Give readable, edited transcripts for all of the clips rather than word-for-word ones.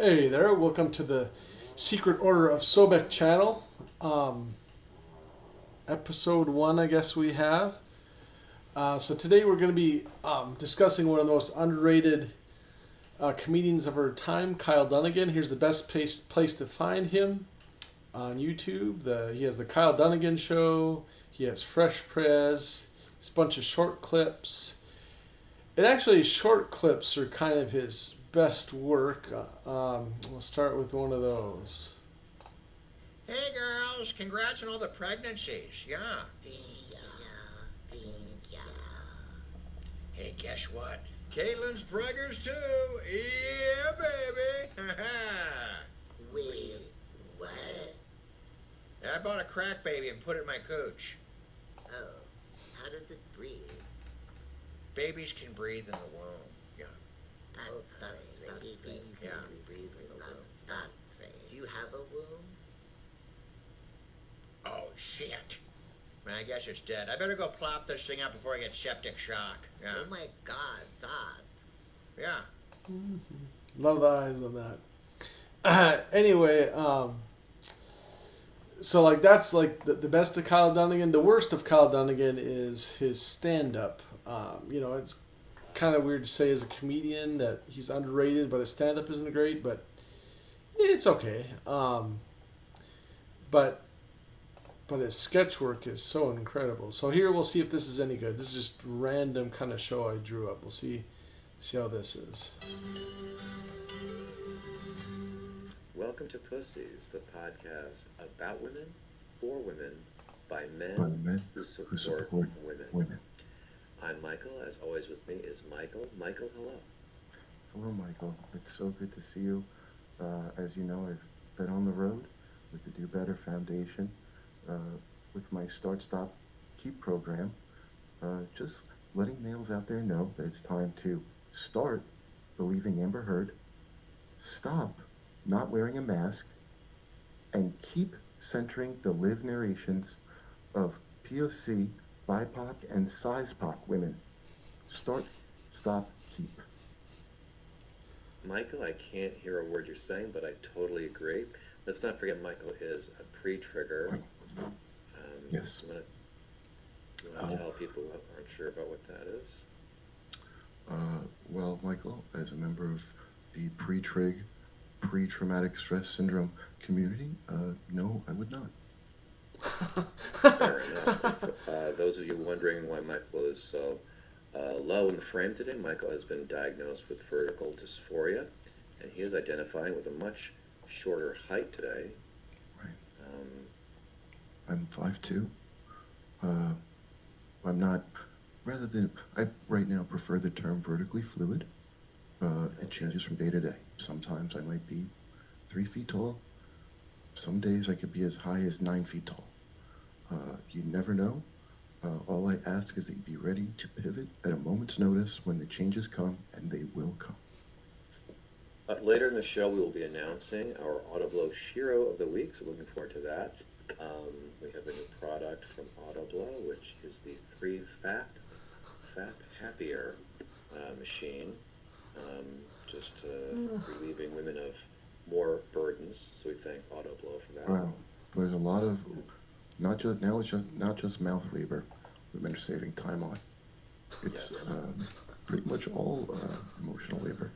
Hey there, welcome to the Secret Order of Sobek channel. Episode 1, I guess we have. So today we're going to be discussing one of the most underrated comedians of our time, Kyle Dunnigan. Here's the best place to find him on YouTube. He has the Kyle Dunnigan Show. He has Fresh Prez. It's a bunch of short clips. And actually, short clips are kind of his best work. We'll start with one of those. Hey girls, congrats on all the pregnancies. Yeah. Hey, guess what? Caitlin's preggers too. Yeah, baby. Wait, what? I bought a crack baby and put it in my cooch. Oh, how does it breathe? Babies can breathe in the womb. Yeah. That's right. Babies can breathe in the womb. That's right. Do you have a womb? Oh, shit. Man, I guess it's dead. I better go plop this thing out before I get septic shock. Yeah. Oh my god, Dad. Yeah. Love the eyes on that. Anyway, so like that's like the best of Kyle Dunnigan. The worst of Kyle Dunnigan is his stand-up. It's kind of weird to say as a comedian that he's underrated, but his stand-up isn't great, but it's okay. But his sketch work is so incredible. So here we'll see if this is any good. This is just random kind of show I drew up. We'll see how this is. Welcome to Pussies, the podcast about women, for women, by men, who support women. I'm Michael. As always with me is Michael. Michael, hello. Hello, Michael. It's so good to see you. As you know, I've been on the road with the Do Better Foundation, with my Start, Stop, Keep program, just letting males out there know that it's time to start believing Amber Heard, stop not wearing a mask, and keep centering the live narrations of POC, BIPOC, and SIZE-POC women. Start, stop, keep. Michael, I can't hear a word you're saying, but I totally agree. Let's not forget Michael is a pre-trigger. Yes. You want to tell people who aren't sure about what that is? Well, Michael, as a member of the pre-trig, pre-traumatic stress syndrome community, no, I would not. Fair enough. Those of you wondering why Michael is so low in the frame today, Michael has been diagnosed with vertical dysphoria, and he is identifying with a much shorter height today. Right. I'm 5'2". I'm not, I right now prefer the term vertically fluid. It changes from day to day. Sometimes I might be 3 feet tall. Some days I could be as high as 9 feet tall. You never know. All I ask is that you be ready to pivot at a moment's notice when the changes come, and they will come. Later in the show, we will be announcing our Autoblow Shiro of the week, so looking forward to that. We have a new product from Autoblow, which is the 3-FAP Happier machine, just relieving women of more burdens. So we thank Autoblow for that. Wow. There's a lot of, not just mouth labor, women are saving time on. It's pretty much all emotional labor.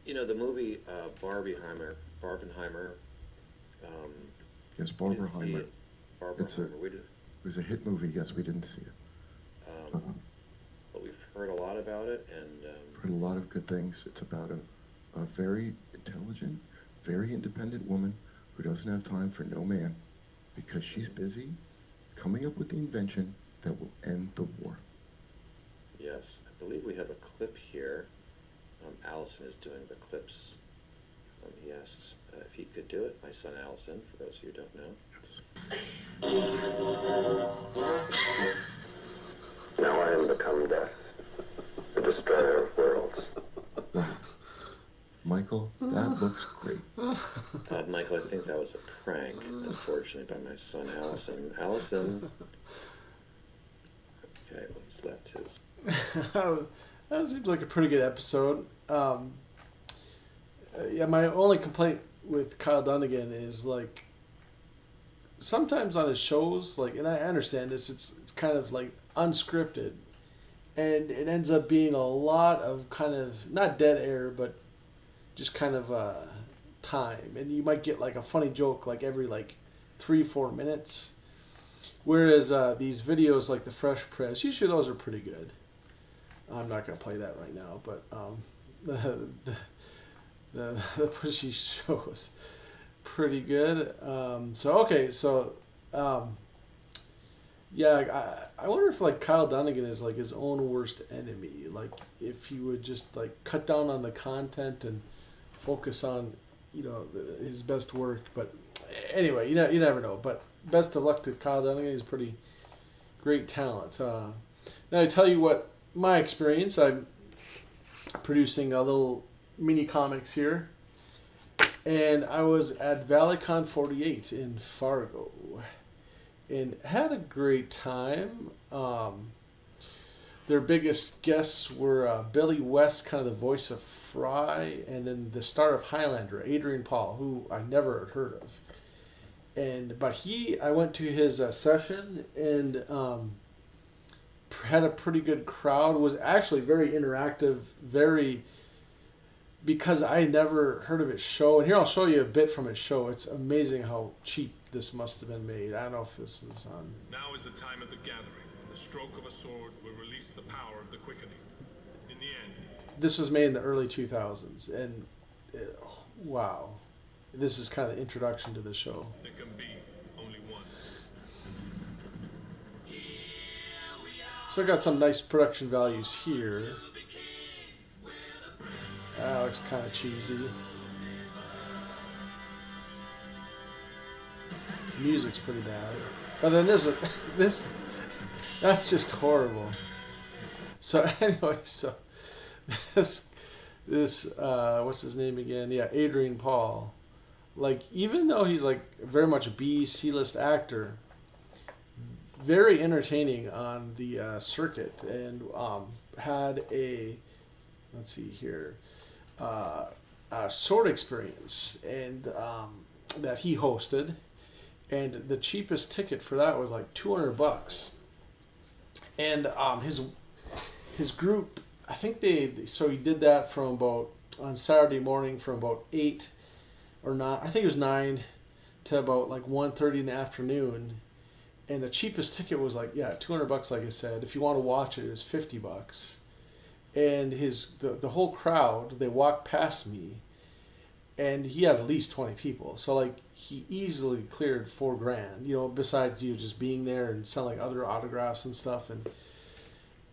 You know, the movie Barbenheimer. Yes, Barbenheimer. It Barbenheimer. was a hit movie. Yes, we didn't see it. But we've heard a lot about it, and heard a lot of good things. It's about a very intelligent, very independent woman who doesn't have time for no man because she's busy coming up with the invention that will end the war. yes, I believe we have a clip here. Allison is doing the clips. He asks if he could do it. My son Allison, for those of you who don't know. Yes. Now I am become death, the destroyer of worlds. Wow. Michael, that looks great. Michael, I think that was a prank, unfortunately, by my son Allison. Allison. Okay, what's left his. That seems like a pretty good episode. yeah, my only complaint with Kyle Dunnigan is like sometimes on his shows, like, and I understand this, it's kind of like unscripted, and it ends up being a lot of kind of not dead air, but just kind of time, and you might get like a funny joke like every like 3-4 minutes, whereas these videos like the Fresh Press, usually those are pretty good. I'm not gonna play that right now, but the Pushy show is pretty good. Yeah, I wonder if like Kyle Dunnigan is like his own worst enemy. Like if he would just like cut down on the content and focus on, his best work. But anyway, you never know. But best of luck to Kyle Dunnigan. He's a pretty great talent. Now I tell you what my experience. I'm producing a little mini comics here, and I was at ValleyCon 48 in Fargo, and had a great time. Their biggest guests were Billy West, kind of the voice of Fry, and then the star of Highlander, Adrian Paul, who I never had heard of. But I went to his session and had a pretty good crowd. Was actually very interactive, because I never heard of his show. And here I'll show you a bit from his show. It's amazing how cheap this must have been made. I don't know if this is on. Now is the time of the gathering. The stroke of a sword will release the power of the quickening. In the end, this was made in the early 2000s, and wow, this is kind of the introduction to the show. there can be only one. So I got some nice production values here. That looks kind of cheesy. The music's pretty bad. But then there's that's just horrible. So anyway, this what's his name again? Yeah, Adrian Paul. Like, even though he's like very much a C-list actor, very entertaining on the circuit, and had a, let's see here, a sword experience, and that he hosted, and the cheapest ticket for that was like $200, and his group, I think he did that from about on Saturday morning from about 8 or 9, I think it was 9 to about like 1:30 in the afternoon. And the cheapest ticket was like, $200, like I said. If you want to watch it, it was $50. And the whole crowd, they walked past me, and he had at least 20 people. So like he easily cleared $4,000. Besides just being there and selling other autographs and stuff, and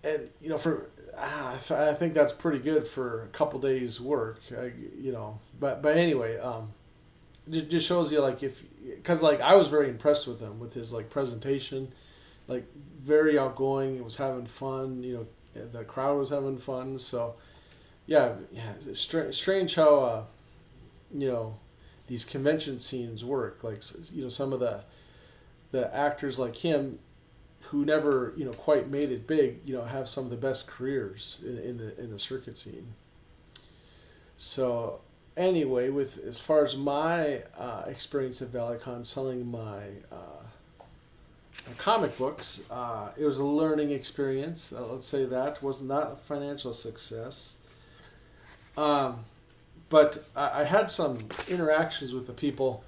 I think that's pretty good for a couple days' work. But anyway, just shows you because I was very impressed with him, with his like presentation, like very outgoing. It was having fun. The crowd was having fun. So strange how these convention scenes work. Like some of the actors like him who never quite made it big have some of the best careers in the circuit scene. So anyway, as far as my experience at ValleyCon selling my comic books, it was a learning experience. Let's say that was not a financial success. But I had some interactions with the people,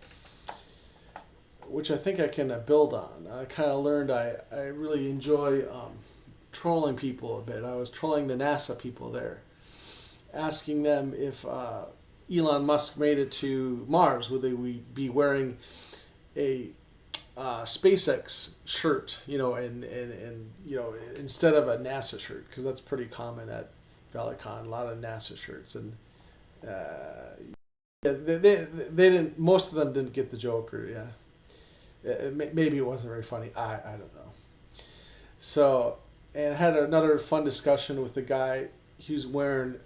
which I think I can build on. I kind of learned I really enjoy trolling people a bit. I was trolling the NASA people there, asking them if Elon Musk made it to Mars, would they be wearing a SpaceX shirt, and instead of a NASA shirt, because that's pretty common at ValleyCon, a lot of NASA shirts, and they didn't. Most of them didn't get the joke, or maybe it wasn't very funny. I don't know. So, and I had another fun discussion with the guy who's wearing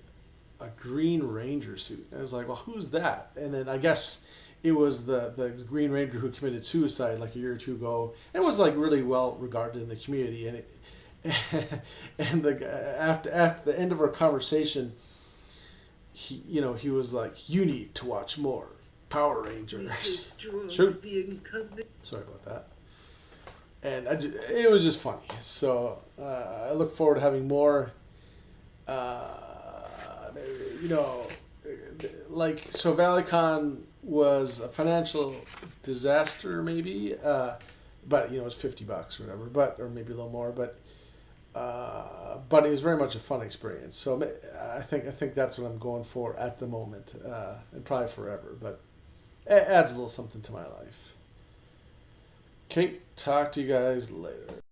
a Green Ranger suit. I was like, well, who's that? And then I guess it was the Green Ranger who committed suicide like a year or two ago, and was like really well regarded in the community. And after the end of our conversation, he was like, you need to watch more Power Rangers. Strong Shoot. the incoming. Sorry about that. And it was just funny. So I look forward to having more. So ValleyCon was a financial disaster, maybe, but it was $50 or whatever, or maybe a little more, but it was very much a fun experience. So I think that's what I'm going for at the moment, and probably forever. But it adds a little something to my life. Okay, talk to you guys later.